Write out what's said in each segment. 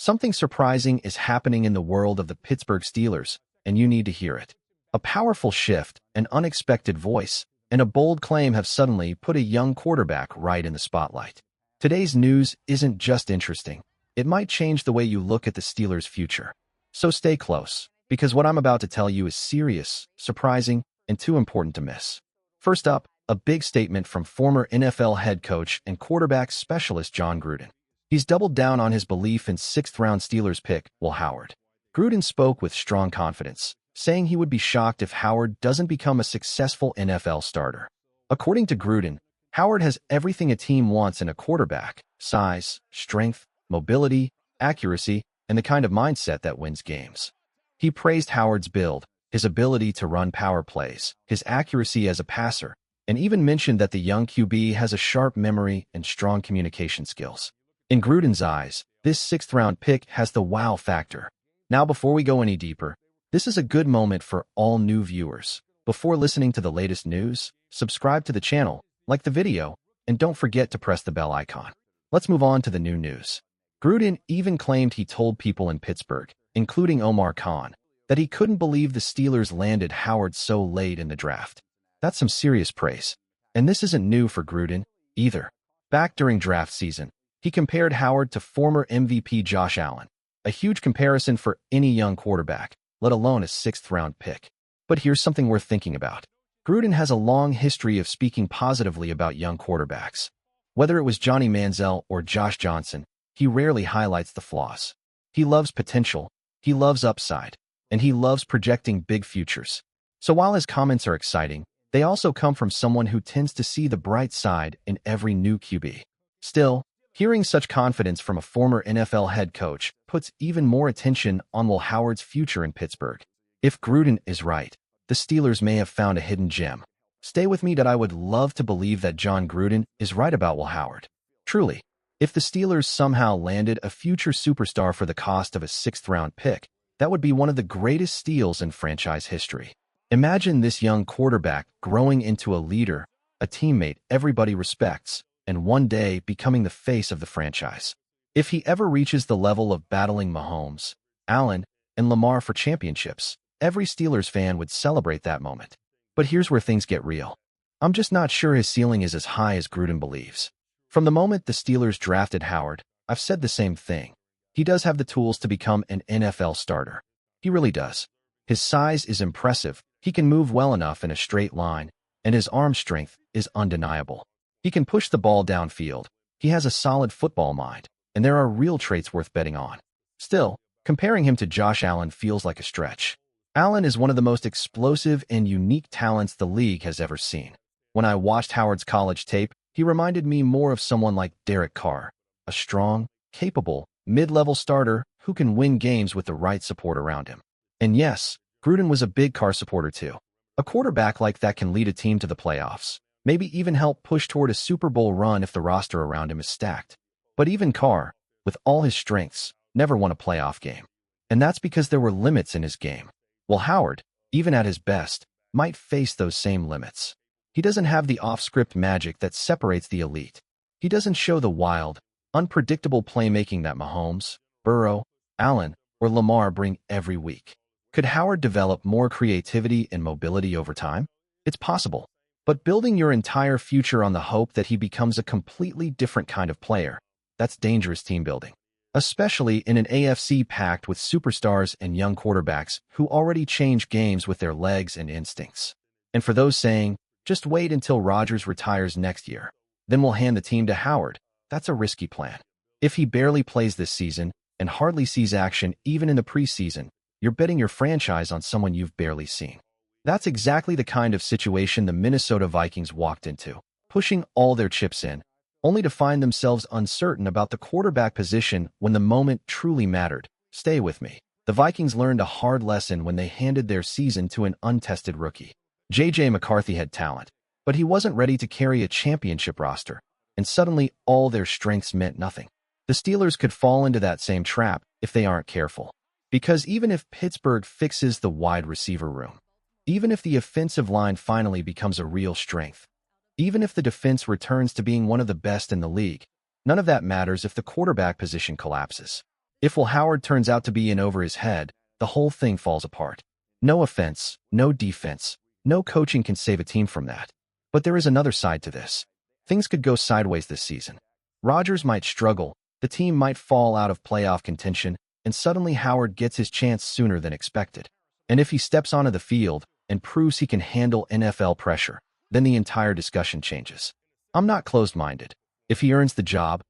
Something surprising is happening in the world of the Pittsburgh Steelers, and you need to hear it. A powerful shift, an unexpected voice, and a bold claim have suddenly put a young quarterback right in the spotlight. Today's news isn't just interesting. It might change the way you look at the Steelers' future. So stay close, because what I'm about to tell you is serious, surprising, and too important to miss. First up, a big statement from former NFL head coach and quarterback specialist Jon Gruden. He's doubled down on his belief in sixth-round Steelers pick, Will Howard. Gruden spoke with strong confidence, saying he would be shocked if Howard doesn't become a successful NFL starter. According to Gruden, Howard has everything a team wants in a quarterback: size, strength, mobility, accuracy, and the kind of mindset that wins games. He praised Howard's build, his ability to run power plays, his accuracy as a passer, and even mentioned that the young QB has a sharp memory and strong communication skills. In Gruden's eyes, this sixth-round pick has the wow factor. Now, before we go any deeper, this is a good moment for all new viewers. Before listening to the latest news, subscribe to the channel, like the video, and don't forget to press the bell icon. Let's move on to the new news. Gruden even claimed he told people in Pittsburgh, including Omar Khan, that he couldn't believe the Steelers landed Howard so late in the draft. That's some serious praise. And this isn't new for Gruden, either. Back during draft season, he compared Howard to former MVP Josh Allen, a huge comparison for any young quarterback, let alone a sixth-round pick. But here's something worth thinking about. Gruden has a long history of speaking positively about young quarterbacks. Whether it was Johnny Manziel or Josh Johnson, he rarely highlights the flaws. He loves potential, he loves upside, and he loves projecting big futures. So while his comments are exciting, they also come from someone who tends to see the bright side in every new QB. Still, hearing such confidence from a former NFL head coach puts even more attention on Will Howard's future in Pittsburgh. If Gruden is right, the Steelers may have found a hidden gem. Stay with me that I would love to believe that Jon Gruden is right about Will Howard. Truly, if the Steelers somehow landed a future superstar for the cost of a sixth-round pick, that would be one of the greatest steals in franchise history. Imagine this young quarterback growing into a leader, a teammate everybody respects, and one day becoming the face of the franchise. If he ever reaches the level of battling Mahomes, Allen, and Lamar for championships, every Steelers fan would celebrate that moment. But here's where things get real. I'm just not sure his ceiling is as high as Gruden believes. From the moment the Steelers drafted Howard, I've said the same thing. He does have the tools to become an NFL starter. He really does. His size is impressive, he can move well enough in a straight line, and his arm strength is undeniable. He can push the ball downfield, he has a solid football mind, and there are real traits worth betting on. Still, comparing him to Josh Allen feels like a stretch. Allen is one of the most explosive and unique talents the league has ever seen. When I watched Howard's college tape, he reminded me more of someone like Derek Carr, a strong, capable, mid-level starter who can win games with the right support around him. And yes, Gruden was a big Carr supporter too. A quarterback like that can lead a team to the playoffs, maybe even help push toward a Super Bowl run if the roster around him is stacked. But even Carr, with all his strengths, never won a playoff game. And that's because there were limits in his game. Well, Howard, even at his best, might face those same limits. He doesn't have the off-script magic that separates the elite. He doesn't show the wild, unpredictable playmaking that Mahomes, Burrow, Allen, or Lamar bring every week. Could Howard develop more creativity and mobility over time? It's possible. But building your entire future on the hope that he becomes a completely different kind of player, that's dangerous team building. Especially in an AFC packed with superstars and young quarterbacks who already change games with their legs and instincts. And for those saying, just wait until Rodgers retires next year, then we'll hand the team to Howard, that's a risky plan. If he barely plays this season and hardly sees action even in the preseason, you're betting your franchise on someone you've barely seen. That's exactly the kind of situation the Minnesota Vikings walked into, pushing all their chips in, only to find themselves uncertain about the quarterback position when the moment truly mattered. Stay with me. The Vikings learned a hard lesson when they handed their season to an untested rookie. J.J. McCarthy had talent, but he wasn't ready to carry a championship roster, and suddenly all their strengths meant nothing. The Steelers could fall into that same trap if they aren't careful. Because even if Pittsburgh fixes the wide receiver room, even if the offensive line finally becomes a real strength, even if the defense returns to being one of the best in the league, none of that matters if the quarterback position collapses. If Will Howard turns out to be in over his head, the whole thing falls apart. No offense, no defense, no coaching can save a team from that. But there is another side to this. Things could go sideways this season. Rodgers might struggle, the team might fall out of playoff contention, and suddenly Howard gets his chance sooner than expected. And if he steps onto the field and proves he can handle NFL pressure, then the entire discussion changes. I'm not closed-minded. If he earns the job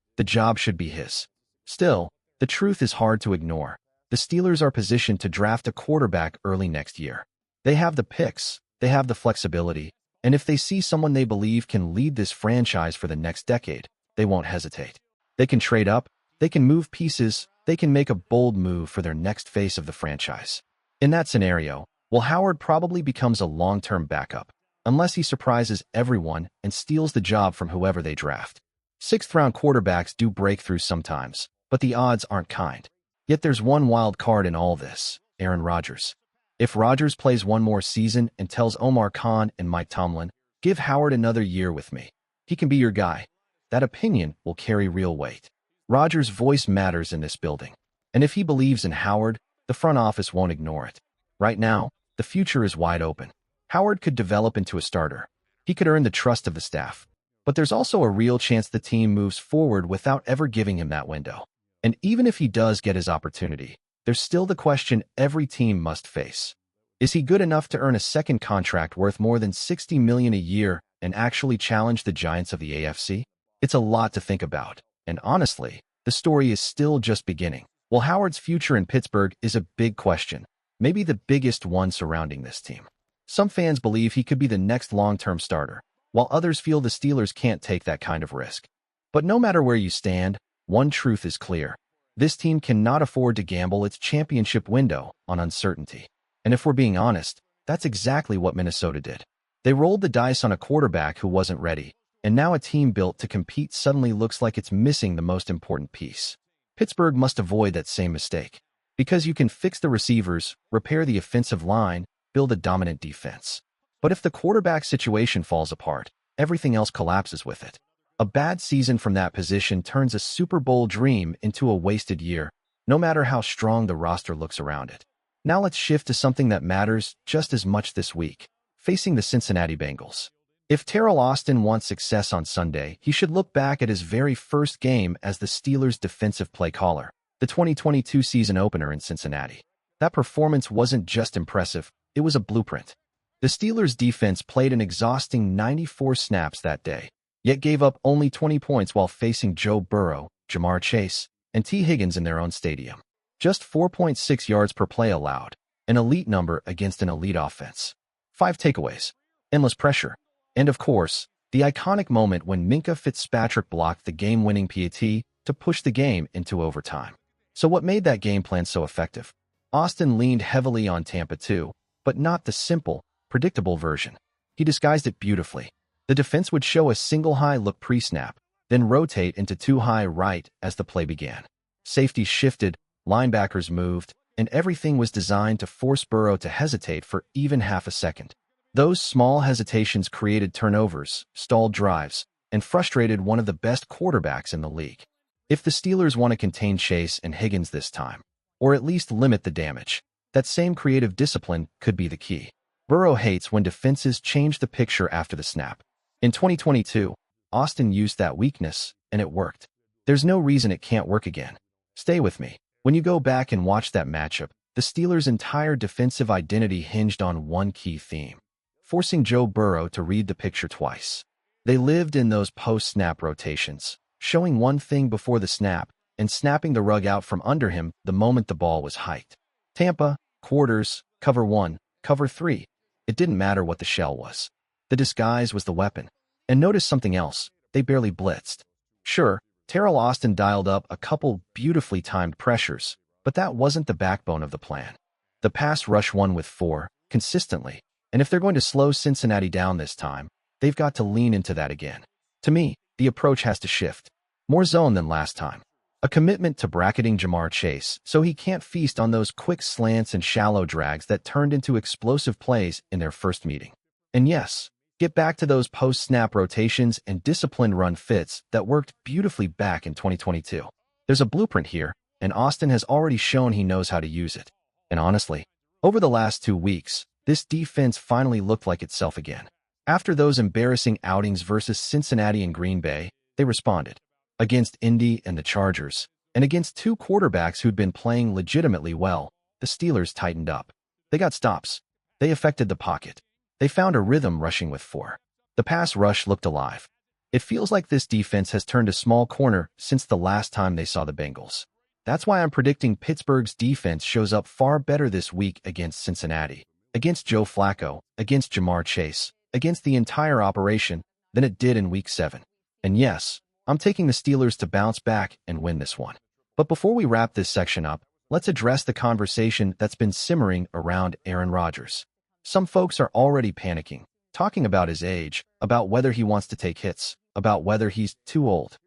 should be his. Still, the truth is hard to ignore. The Steelers are positioned to draft a quarterback early next year. They have the picks, they have the flexibility, and if they see someone they believe can lead this franchise for the next decade, they won't hesitate. They can trade up, they can move pieces, they can make a bold move for their next face of the franchise. In that scenario, Will Howard probably becomes a long-term backup, unless he surprises everyone and steals the job from whoever they draft. Sixth-round quarterbacks do break through sometimes, but the odds aren't kind. Yet there's one wild card in all this: Aaron Rodgers. If Rodgers plays one more season and tells Omar Khan and Mike Tomlin, "Give Howard another year with me, he can be your guy," that opinion will carry real weight. Rodgers' voice matters in this building. And if he believes in Howard, the front office won't ignore it. Right now, the future is wide open. Howard could develop into a starter. He could earn the trust of the staff. But there's also a real chance the team moves forward without ever giving him that window. And even if he does get his opportunity, there's still the question every team must face. Is he good enough to earn a second contract worth more than $60 million a year and actually challenge the giants of the AFC? It's a lot to think about. And honestly, the story is still just beginning. Will Howard's future in Pittsburgh is a big question, maybe the biggest one surrounding this team. Some fans believe he could be the next long-term starter, while others feel the Steelers can't take that kind of risk. But no matter where you stand, one truth is clear. This team cannot afford to gamble its championship window on uncertainty. And if we're being honest, that's exactly what Minnesota did. They rolled the dice on a quarterback who wasn't ready, and now a team built to compete suddenly looks like it's missing the most important piece. Pittsburgh must avoid that same mistake. Because you can fix the receivers, repair the offensive line, build a dominant defense. But if the quarterback situation falls apart, everything else collapses with it. A bad season from that position turns a Super Bowl dream into a wasted year, no matter how strong the roster looks around it. Now let's shift to something that matters just as much this week: facing the Cincinnati Bengals. If Teryl Austin wants success on Sunday, he should look back at his very first game as the Steelers' defensive play caller, the 2022 season opener in Cincinnati. That performance wasn't just impressive, it was a blueprint. The Steelers' defense played an exhausting 94 snaps that day, yet gave up only 20 points while facing Joe Burrow, Jamar Chase, and T. Higgins in their own stadium. Just 4.6 yards per play allowed, an elite number against an elite offense. 5 takeaways: endless pressure. And of course, the iconic moment when Minkah Fitzpatrick blocked the game-winning PAT to push the game into overtime. So what made that game plan so effective? Austin leaned heavily on Tampa 2, but not the simple, predictable version. He disguised it beautifully. The defense would show a single high look pre-snap, then rotate into 2 high right as the play began. Safeties shifted, linebackers moved, and everything was designed to force Burrow to hesitate for even half a second. Those small hesitations created turnovers, stalled drives, and frustrated one of the best quarterbacks in the league. If the Steelers want to contain Chase and Higgins this time, or at least limit the damage, that same creative discipline could be the key. Burrow hates when defenses change the picture after the snap. In 2022, Austin used that weakness, and it worked. There's no reason it can't work again. Stay with me. When you go back and watch that matchup, the Steelers' entire defensive identity hinged on one key theme: forcing Joe Burrow to read the picture twice. They lived in those post-snap rotations, showing one thing before the snap and snapping the rug out from under him the moment the ball was hiked. Tampa, quarters, cover 1, cover 3. It didn't matter what the shell was. The disguise was the weapon. And notice something else: they barely blitzed. Sure, Teryl Austin dialed up a couple beautifully timed pressures, but that wasn't the backbone of the plan. The pass rush won with 4, consistently. And if they're going to slow Cincinnati down this time, they've got to lean into that again. To me, the approach has to shift. More zone than last time. A commitment to bracketing Jamar Chase so he can't feast on those quick slants and shallow drags that turned into explosive plays in their first meeting. And yes, get back to those post-snap rotations and disciplined run fits that worked beautifully back in 2022. There's a blueprint here, and Austin has already shown he knows how to use it. And honestly, over the last 2 weeks, this defense finally looked like itself again. After those embarrassing outings versus Cincinnati and Green Bay, they responded. Against Indy and the Chargers, and against two quarterbacks who'd been playing legitimately well, the Steelers tightened up. They got stops. They affected the pocket. They found a rhythm rushing with four. The pass rush looked alive. It feels like this defense has turned a small corner since the last time they saw the Bengals. That's why I'm predicting Pittsburgh's defense shows up far better this week against Cincinnati, against Joe Flacco, against Jamar Chase, against the entire operation than it did in Week 7. And yes, I'm taking the Steelers to bounce back and win this one. But before we wrap this section up, let's address the conversation that's been simmering around Aaron Rodgers. Some folks are already panicking, talking about his age, about whether he wants to take hits, about whether he's too old.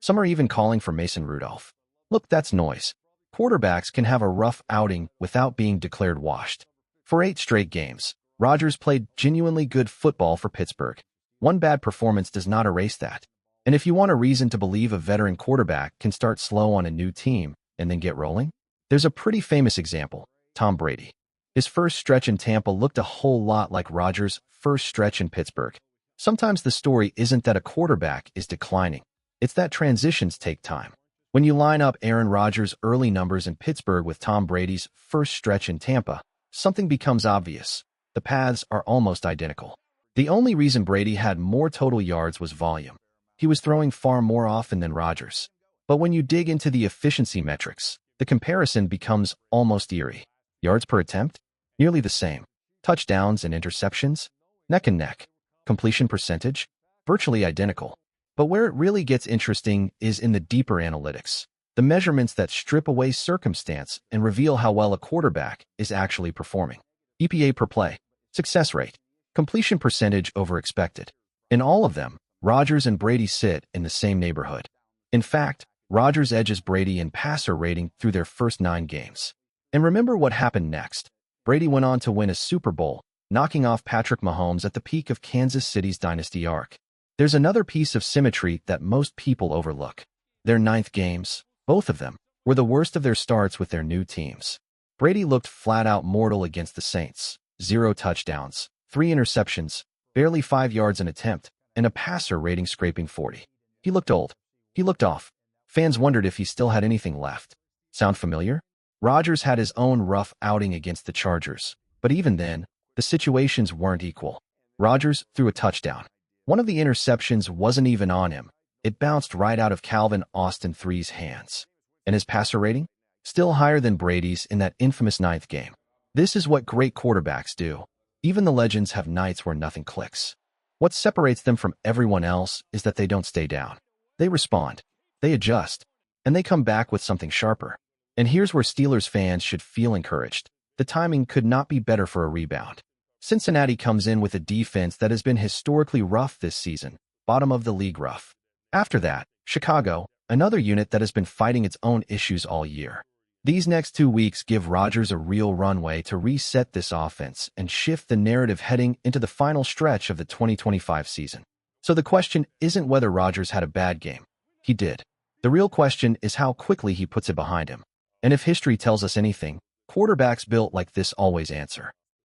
Some are even calling for Mason Rudolph. Look, that's noise. Quarterbacks can have a rough outing without being declared washed. For 8 straight games, Rodgers played genuinely good football for Pittsburgh. One bad performance does not erase that. And if you want a reason to believe a veteran quarterback can start slow on a new team and then get rolling, there's a pretty famous example, Tom Brady. His first stretch in Tampa looked a whole lot like Rodgers' first stretch in Pittsburgh. Sometimes the story isn't that a quarterback is declining. It's that transitions take time. When you line up Aaron Rodgers' early numbers in Pittsburgh with Tom Brady's first stretch in Tampa, something becomes obvious. The paths are almost identical. The only reason Brady had more total yards was volume. He was throwing far more often than Rodgers. But when you dig into the efficiency metrics, the comparison becomes almost eerie. Yards per attempt? Nearly the same. Touchdowns and interceptions? Neck and neck. Completion percentage? Virtually identical. But where it really gets interesting is in the deeper analytics, the measurements that strip away circumstance and reveal how well a quarterback is actually performing. EPA per play, success rate, completion percentage over expected. In all of them, Rodgers and Brady sit in the same neighborhood. In fact, Rodgers edges Brady in passer rating through their first 9 games. And remember what happened next. Brady went on to win a Super Bowl, knocking off Patrick Mahomes at the peak of Kansas City's dynasty arc. There's another piece of symmetry that most people overlook. Their 9th games, both of them, were the worst of their starts with their new teams. Brady looked flat-out mortal against the Saints. 0 touchdowns, 3 interceptions, barely 5 yards an attempt, and a passer rating scraping 40. He looked old. He looked off. Fans wondered if he still had anything left. Sound familiar? Rodgers had his own rough outing against the Chargers, but even then, the situations weren't equal. Rodgers threw a touchdown. One of the interceptions wasn't even on him. It bounced right out of Calvin Austin III's hands. And his passer rating? Still higher than Brady's in that infamous 9th game. This is what great quarterbacks do. Even the legends have nights where nothing clicks. What separates them from everyone else is that they don't stay down. They respond. They adjust. And they come back with something sharper. And here's where Steelers fans should feel encouraged. The timing could not be better for a rebound. Cincinnati comes in with a defense that has been historically rough this season, bottom of the league rough. After that, Chicago, another unit that has been fighting its own issues all year. These next 2 weeks give Rodgers a real runway to reset this offense and shift the narrative heading into the final stretch of the 2025 season. So the question isn't whether Rodgers had a bad game. He did. The real question is how quickly he puts it behind him. And if history tells us anything, quarterbacks built like this always answer.